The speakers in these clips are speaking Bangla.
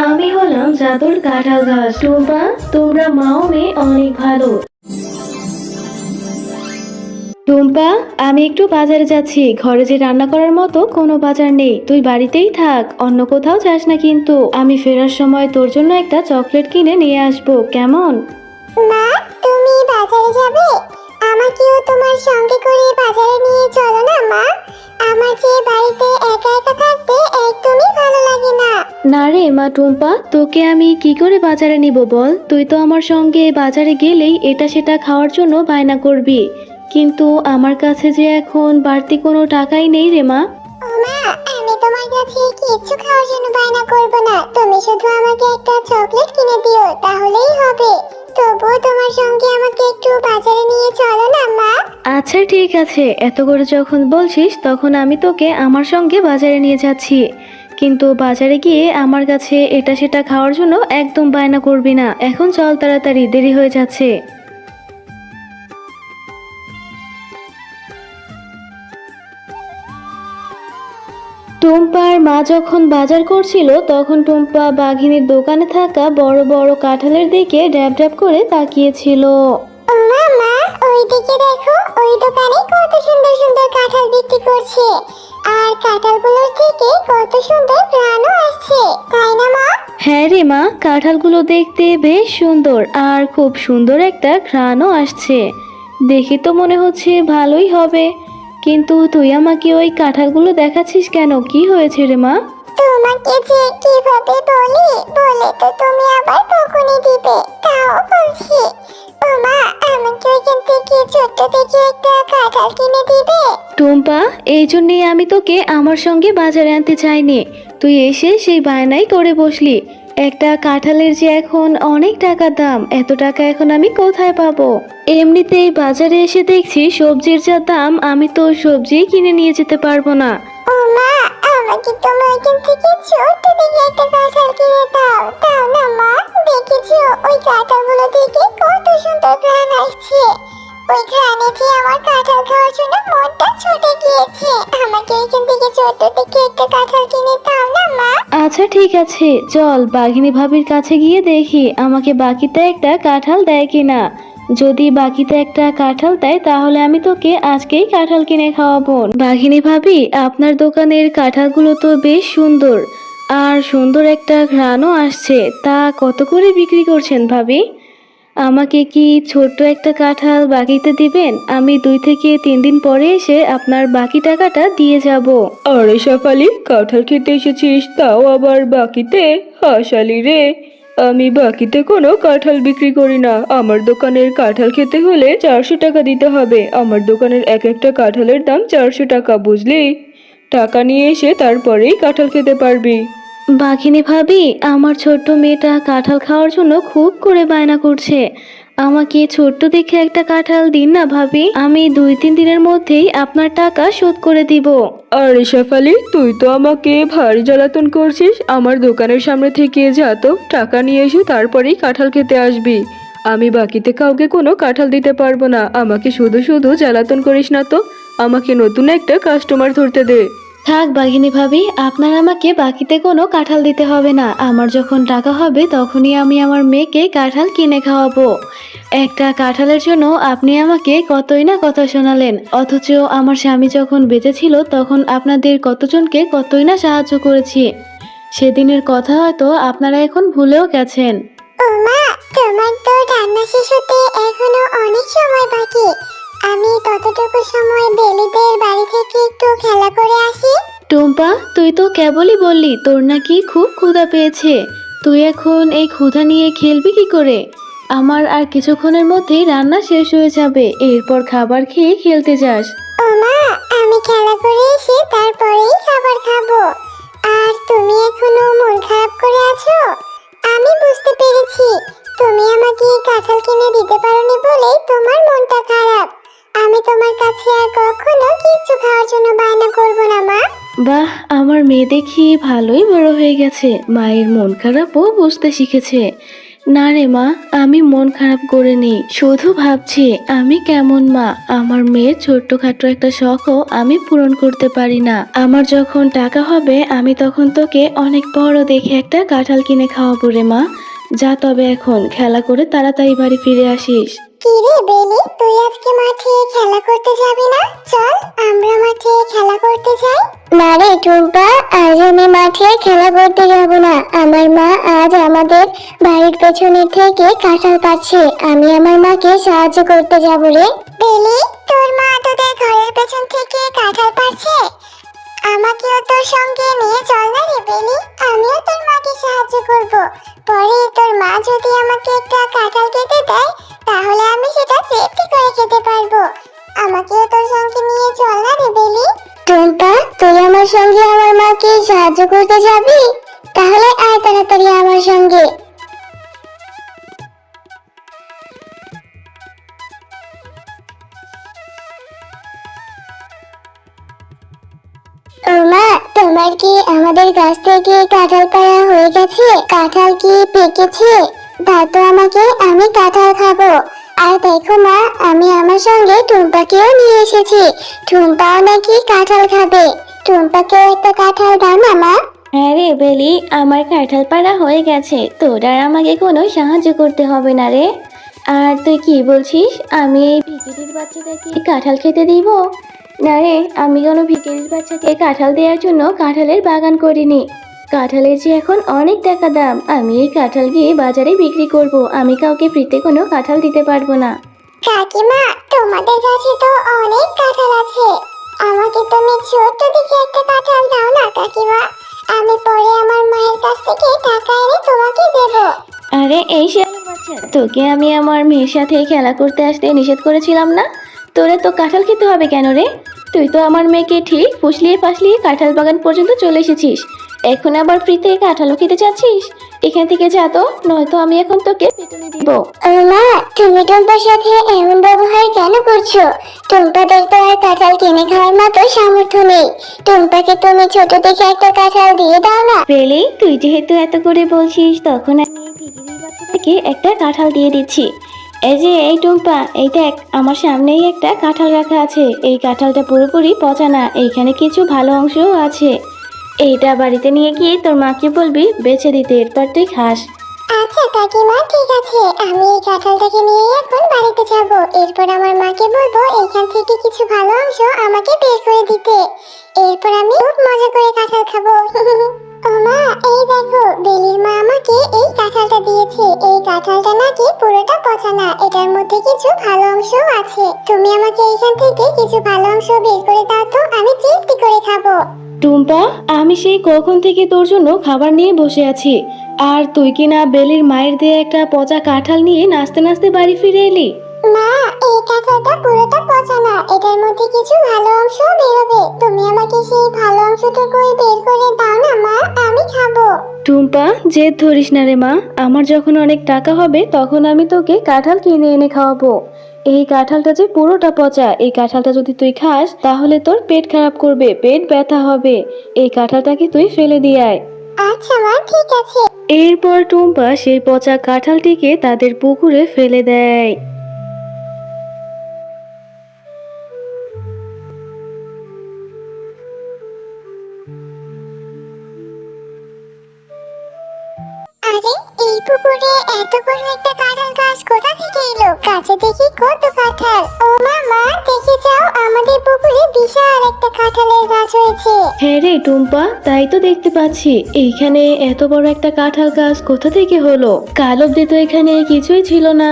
আমি হলাম জাদুর কাঁঠাল গাছ টুম্পা। তোমরা মাও মেয়ে অনেক ভালো। টুম্পা, আমি একটু বাজারে যাচ্ছি। ঘরে যে রান্না করার মতো কোনো বাজার নেই, তুই বাড়িতেই থাক, অন্য কোথাও যাস না। কিন্তু আমি ফেরার সময় তোর জন্য একটা চকলেট কিনে নিয়ে আসবো, কেমন? মা, তুমি বাজারে যাবে? আমাকেও তোমার সঙ্গে করে বাজারে নিয়ে চলো না মা। আমার যে বাড়িতে একা একা থাকতে একদমই ভালো লাগে না। না রে মা টুম্পা, তোকে আমি কি করে বাজারে নিব বল? তুই তো আমার সঙ্গে বাজারে গেলেই এটা সেটা খাওয়ার জন্য বায়না করবি, কিন্তু আমার কাছে যে এখন বাড়তি কোনো টাকাই নেই রে মা। ও মা, আমি তোমার কাছে কিচ্ছু খাওয়ার জন্য বায়না করব না। তুমি শুধু আমাকে একটা চকলেট কিনে দিও, তাহলেই হবে। তবুও তোমার সঙ্গে আমাকে একটু বাজারে নিয়ে চলো না মা। আচ্ছা ঠিক আছে, এত করে যখন বলছিস তখন আমি তোকে আমার সঙ্গে বাজারে নিয়ে যাচ্ছি, কিন্তু বাজারে গিয়ে আমার কাছে এটা সেটা খাওয়ার জন্য একদম বায়না করবি না। এখন চল তাড়াতাড়ি, দেরি হয়ে যাচ্ছে। টুম্পার মা যখন বাজার করছিল তখন টুম্পা বাঘিনীর দোকানে থাকা বড় বড় কাঁঠালের দিকে ড্যাব ড্যাব করে তাকিয়েছিল। ও মা, মা, ওইদিকে দেখো, ওই দোকানে কত সুন্দর সুন্দর কাঁঠাল বিক্রি করছে। আর কাঁঠালগুলোর থেকে কত সুন্দর ঘ্রাণও আসছে, তাই না মা? হ্যাঁ রে মা, কাঁঠালগুলো দেখতে বেশ সুন্দর আর খুব সুন্দর একটা ঘ্রাণও আসছে। দেখে তো মনে হচ্ছে ভালোই হবে, কিন্তু তুই আমাকে ওই কাঁঠালগুলো দেখাচ্ছিস কেন? কি হয়েছে রে মা? তোমাকে যে কিভাবে বলি, বলে তো তুমি আবার বকুনি দিবে, তাও বলছি। ও মা, আমাকে ওইখান থেকে ছোট্ট থেকে একটা কাঁঠাল কিনে দিবে? টুম্পা, এই জন্যেই আমি তোকে আমার সঙ্গে বাজারে আনতে চাইনি। তুই এসে সেই বায়নাই করে বসলি। একটা কাঁঠালের যে এখন অনেক টাকা দাম, এত টাকা এখন আমি কোথায় পাবো? এমনিতেই বাজারে এসে দেখছি সবজির যা দাম, আমি তো সবজি কিনে নিয়ে যেতে পারবো না। ও মা, আমাকে তুমি ওইখান থেকে ছোট্ট থেকে একটা কাঁঠাল কিনে দাও, দাও না মা। দেখেছো ওই কাঁঠালগুলো থেকে কত সুন্দর ঘ্রাণ আসছে। ওই ঘ্রাণে যে আমার কাঁঠাল খাওয়ার জন্য মনটা ছুটে গিয়েছে। আমাকে ওইখান থেকে ছোট্ট থেকে একটা কাঁঠাল কিনে দাও না মা। আচ্ছা ঠিক আছে, চল বাঘিনী ভাবির কাছে গিয়ে দেখি আমাকে বাকিতে একটা কাঁঠাল দেয় কিনা। যদি বাকিতে একটা কাঁঠাল দেয় তাহলে আমি তোকে আজকেই কাঁঠাল কিনে খাওয়াবো। বাঘিনী ভাবি, আপনার দোকানের কাঁঠালগুলো তো বেশ সুন্দর, আর সুন্দর একটা ঘ্রাণও আসছে। তা কত করে বিক্রি করছেন ভাবি? আমাকে কি ছোট্ট একটা কাঁঠাল বাকিতে দিবেন? আমি 2 থেকে 3 দিন পরে এসে আপনার বাকি টাকাটা দিয়ে যাব। আরে শেফালি, কাঁঠাল খেতে এসেছিস, তাও আবার বাকিতে? হাসালি রে। আমি বাকিতে কোনো কাঁঠাল বিক্রি করি না। আমার দোকানের কাঁঠাল খেতে হলে 400 টাকা দিতে হবে। আমার দোকানের এক একটা কাঁঠালের দাম 400 টাকা, বুঝলি? টাকা নিয়ে এসে তারপরেই কাঁঠাল খেতে পারবি। বাঘিনী ভাবি, আমার ছোট্ট মেয়েটা কাঁঠাল খাওয়ার জন্য খুব করে বায়না করছে। আমাকে ছোট্ট দেখে একটা কাঁঠাল দিন না ভাবি, আমি 2-3 দিনের মধ্যেই আপনার টাকা শোধ করে দিব। আরে শেফালি, তুই তো আমাকে ভারী জ্বালাতন করছিস। আমার দোকানের সামনে থেকে যা তো, টাকা নিয়ে এসে তারপরেই কাঁঠাল খেতে আসবি। আমি বাকিতে কাউকে কোনো কাঁঠাল দিতে পারবো না। আমাকে শুধু শুধু জ্বালাতন করিস না তো। আমাকে নতুন একটা কাস্টমার ধরতে দে। থাক বাঘিনী ভাবি, আপনার আমাকে বাকিতে কোনো কাঁঠাল দিতে হবে না। আমার যখন টাকা হবে তখনই আমি আমার মেয়েকে কাঁঠাল কিনে খাওয়াবো। একটা কাঁঠালের জন্য আপনি আমাকে কতই না কথা শোনালেন, অথচ আমার স্বামী যখন বেঁচে ছিল তখন আপনাদের কতজনকে কতই না সাহায্য করেছি। সেদিনের কথা হয়তো আপনারা এখন ভুলেও গেছেন। ও মা, তোমার তো রান্না শেষ হতে এখনো অনেক সময় বাকি। আমি ততটুকু সময় বেলিদের বাড়ি থেকে একটু খেলা করে আসি। টুম্পা, তুই তো কেবলই বললি তোর নাকি খুব ক্ষুধা পেয়েছে। তুই এখন এই ক্ষুধা নিয়ে খেলবি কি করে? আমার আর কিছুক্ষণের মধ্যেই রান্না শেষ হয়ে যাবে, এরপর খাবার খেয়ে খেলতে যাস। ও মা, আমি খেলা করে এসে তারপরেই খাবার খাবো। আর তুমি এখনো মন খারাপ করে আছো? আমি বুঝতে পেরেছি, তুমি আমাকে কাঁঠাল কিনে দিতে পারোনি বলেই তোমার মনটা খারাপ। আমি তোমার কাছে আর কখনো কিছু খাওয়ার জন্য বায়না করব না মা। বাহ, আমার মেয়ে দেখি ভালোই বড় হয়ে গেছে, মায়ের মন খারাপও বুঝতে শিখেছে। না রে মা, আমি মন খারাপ করিনি, শুধু ভাবছি আমি কেমন মা। আমার মেয়ের ছোট্টখাটো একটা শখও আমি পূরণ করতে পারি না। আমার যখন টাকা হবে আমি তখন তোকে অনেক বড় দেখে একটা কাঁঠাল কিনে খাওয়াবো রে মা। যা তবে এখন খেলা করে তাড়াতাড়ি বাড়ি ফিরে আসিস। কি রে বেলি, তুই আজকে মাঠে খেলা করতে যাবি না? চল আমরা মাঠে খেলা করতে যাই। না রে টুম্পা, আজ আমি মাঠে খেলা করতে যাব না। আমার মা আজ আমাদের বাড়ির পেছনে থেকে কাঁঠাল পাচ্ছে, আমি আমার মাকে সাহায্য করতে যাব রে। বেলি, তোর মা তোদের ঘরের পেছন থেকে কাঁঠাল পাচ্ছে? আমাকেও তোর সঙ্গে নিয়ে চল না রে বেলি, আমিও তোর মাকে সাহায্য করব। পরে তোর মা যদি আমাকে একটা কাঁঠাল কেটে দেয় তাহলে আমি সেটা তৃপ্তি করে খেতে পারবো। আমাকেও তোর সঙ্গে নিয়ে চল না রে বেলি। টুম্পা, তুই আমার সঙ্গে আমার মাকে সাহায্য করতে যাবি? তাহলে আয় তাড়াতাড়ি আমার সঙ্গে। ও মা, তোমার কি আমাদের গাছ থেকে কাঁঠাল পাড়া হয়ে গেছে? কাঁঠাল কি পেকেছে? দাও তো আমাকে, আমি কাঁঠাল খাবো। আর দেখো মা, আমি আমার সঙ্গে টুম্পাকেও নিয়ে এসেছি। টুম্পাও নাকি কাঁঠাল খাবে। টুম্পাকেও একটা কাঁঠাল দাও না মা। হ্যাঁ রে বেলি, আমার কাঁঠাল পাড়া হয়ে গেছে, তোর আর আমাকে কোনো সাহায্য করতে হবে না রে। আর তুই কি বলছিস, আমি এই ভিকিরির বাচ্চাটাকে কাঁঠাল খেতে দিব? না রে, আমি কোনো ভিকিরির বাচ্চাকে কাঁঠাল দেওয়ার জন্য কাঁঠালের বাগান করিনি। কাঁঠালের যে এখন অনেক টাকা দাম, আমি এই কাঁঠাল গিয়ে বাজারে বিক্রি করব। আমি কাউকে ফ্রিতে কোনো কাঁঠাল দিতে পারবো না। কাকিমা, তোমাদের কাছে তো অনেক কাঁঠাল আছে, আমাকে তুমি ছোট্ট দেখে একটা কাঁঠাল দাও না কাকিমা। আমি পরে আমার মায়ের কাছ থেকে টাকা এনে তোমাকে দেব। আরে এই শেয়ালের বাচ্চা, তোকে আমি আমার মেয়ের সাথে খেলা করতে আসতে নিষেধ করেছিলাম না? তোরা তো কাঁঠাল খেতে হবে কেন রে? তুই তো আমার মেয়েকে ঠিক ফুসলিয়ে ফাসলিয়ে কাঁঠাল বাগান পর্যন্ত চলে এসেছিস, এখন আবার ফ্রিতে কাঁঠালও খেতে চাচ্ছিস? এখান থেকে যা তো, নয়তো আমি এখন তোকে পিটুনি দিব। ও মা, তুমি টুম্পার সাথে এমন ব্যবহার কেন করছো? টুম্পাদের তো আর কাঁঠাল কিনে খাওয়ার মতো সামর্থ্য নেই। টুম্পাকে তুমি ছোট দেখে একটা কাঁঠাল দিয়ে দাও না। পেলে, তুই যেহেতু এত করে বলছিস, তখন আমি এই ভিখিরির বাচ্চাটাকে একটা কাঁঠাল দিয়ে দিচ্ছি। এই যে এই টুম্পা, এই দেখ আমার সামনেই একটা কাঁঠাল রাখা আছে। এই কাঁঠালটা পুরোপুরি পচা না, এইখানে কিছু ভালো অংশও আছে। এইটা বাড়িতে নিয়ে গিয়ে তোর মাকে বলবি বেছে দিতে, এরপর তুই খাস। আচ্ছা কাকিমা, ঠিক আছে, আমি এই কাঁঠালটাকে নিয়ে এখন বাড়িতে যাব। এরপর আমার মাকে বলবো এখান থেকে কিছু ভালো অংশ আমাকে বের করে দিতে। এরপর আমি খুব মজা করে কাঁঠাল খাবো। ও মা, এই দেখো, বেলির মা আমাকে এই কাঁঠালটা দিয়েছে। এই কাঁঠালটা নাকি পুরোটা পচা না, এটার মধ্যে কিছু ভালো অংশও আছে। তুমি আমাকে এখান থেকে কিছু ভালো অংশ বের করে দাও তো, আমি তৃপ্তি করে খাবো। টুম্পা, আমি সেই কখন থেকে তোর জন্য খাবার নিয়ে বসে আছি, আর তুই কি না বেলির মায়ের দিয়ে একটা পচা কাঁঠাল নিয়ে নাচতে নাচতে বাড়ি ফিরে এলি? মা, এই কাঁঠালটা পুরোটা পচা না, এটার মধ্যে কিছু ভালো অংশ বেরোবে। তুমি আমাকে সেই ভালো অংশটুকুই বের করে দাও না মা, আমি খাবো। টুম্পা, জেদ ধরিস না রে মা। আমার যখন অনেক টাকা হবে তখন আমি তোকে কাঁঠাল কিনে এনে খাওয়াবো। এই কাঁঠালটা যে পুরোটা পচা, এই কাঁঠালটা যদি তুই খাস তাহলে তোর পেট খারাপ করবে, পেট ব্যথা হবে। এই কাঁঠালটাকে তুই ফেলে দিয়ে আয়। আচ্ছা মা, ঠিক আছে। এরপর টুম্পা সেই পচা কাঁঠালটিকে তাদের পুকুরে ফেলে দেয়। আরে, এই পুকুরে এত বড় একটা কাঁঠাল গাছ কোথা থেকে এলো? গাছে দেখি কত কাঁঠাল। ও মা, দেখে যাও, আমাদের পুকুরে বিশাল একটা কাঁঠালের গাছ হয়েছে। হ্যাঁ রে টুম্পা, তাই তো দেখতে পাচ্ছি। এইখানে এত বড় একটা কাঁঠাল গাছ কোথা থেকে হলো? কাল অব্দি তো এখানে কিছুই ছিল না।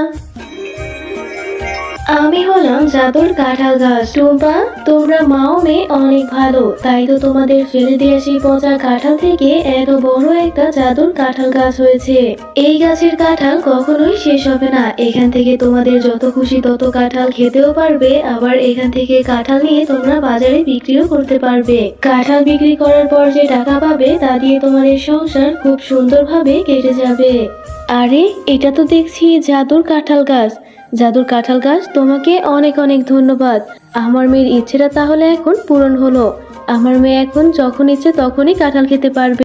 আমি হলাম জাদুর কাঁঠাল গাছ। টুম্পা, তোমরা মাও মেয়ে অনেক ভালো, তাই তো তোমাদের ফেলে দিয়ে সেই পচা কাঁঠাল থেকে এত বড় একটা জাদুর কাঁঠাল গাছ হয়েছে। এই গাছের কাঁঠাল কখনোই শেষ হবে না। এখান থেকে তোমাদের যত খুশি তত কাঁঠাল খেতেও পারবে, আবার এখান থেকে কাঁঠাল নিয়ে তোমরা বাজারে বিক্রিও করতে পারবে। কাঁঠাল বিক্রি করার পর যে টাকা পাবে তা দিয়ে তোমাদের সংসার খুব সুন্দরভাবে কেটে যাবে। আরে, এটা তো দেখছি জাদুর কাঁঠাল গাছ। জাদুর কাঁঠাল গাছ, তোমাকে অনেক অনেক ধন্যবাদ। আমার মেয়ের ইচ্ছেটা তাহলে এখন পূরণ হলো। আমার মেয়ে এখন যখন ইচ্ছে তখনই কাঁঠাল খেতে পারবে।